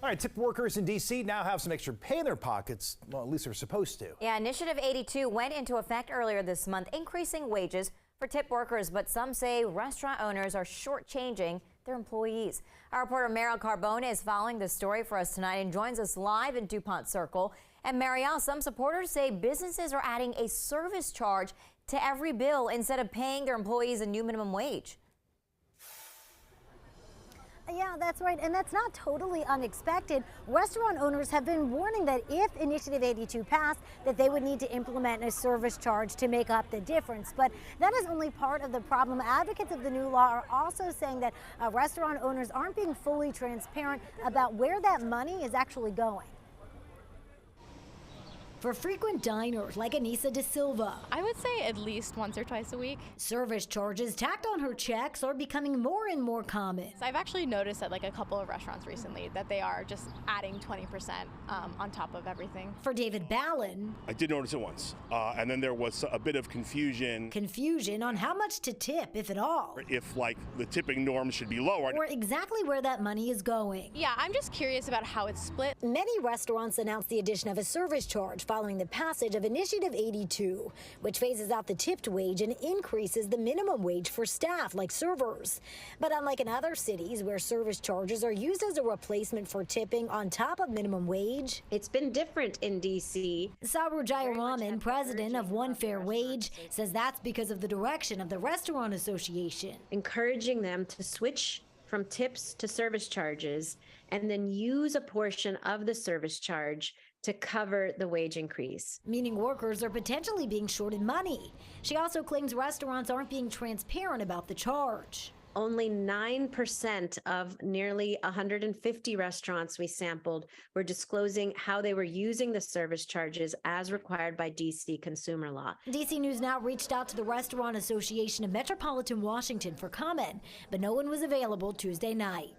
All right, tip workers in D.C. now have some extra pay in their pockets. Well, at least they're supposed to. Yeah, Initiative 82 went into effect earlier this month, increasing wages for tip workers, but some say restaurant owners are shortchanging their employees. Our reporter Mariel Carbone is following this story for us tonight and joins us live in DuPont Circle. And Mariel, some supporters say businesses are adding a service charge to every bill instead of paying their employees a new minimum wage. Yeah, that's right. And that's not totally unexpected. Restaurant owners have been warning that if Initiative 82 passed, that they would need to implement a service charge to make up the difference. But that is only part of the problem. Advocates of the new law are also saying that restaurant owners aren't being fully transparent about where that money is actually going. For frequent diners like Anissa De Silva, I would say at least once or twice a week. Service charges tacked on her checks are becoming more and more common. So I've actually noticed at like a couple of restaurants recently that they are just adding 20% on top of everything. For David Ballin, I did notice it once, and then there was a bit of confusion. Confusion on how much to tip, if at all. If like the tipping norms should be lower. Or exactly where that money is going. Yeah, I'm just curious about how it's split. Many restaurants announced the addition of a service charge following the passage of Initiative 82, which phases out the tipped wage and increases the minimum wage for staff like servers. But unlike in other cities where service charges are used as a replacement for tipping on top of minimum wage, it's been different in D.C. Saru Jayaraman, president of One Fair Wage, says that's because of the direction of the Restaurant Association. Encouraging them to switch from tips to service charges and then use a portion of the service charge to cover the wage increase. Meaning workers are potentially being shorted money. She also claims restaurants aren't being transparent about the charge. Only 9% of nearly 150 restaurants we sampled were disclosing how they were using the service charges as required by D.C. consumer law. DC News Now reached out to the Restaurant Association of Metropolitan Washington for comment, but no one was available Tuesday night.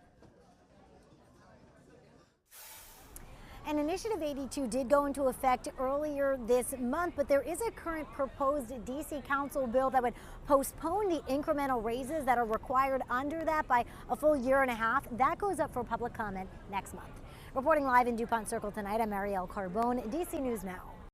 And Initiative 82 did go into effect earlier this month, but there is a current proposed D.C. Council bill that would postpone the incremental raises that are required under that by a full year and a half. That goes up for public comment next month. Reporting live in DuPont Circle tonight, I'm Mariel Carbone, DC News Now.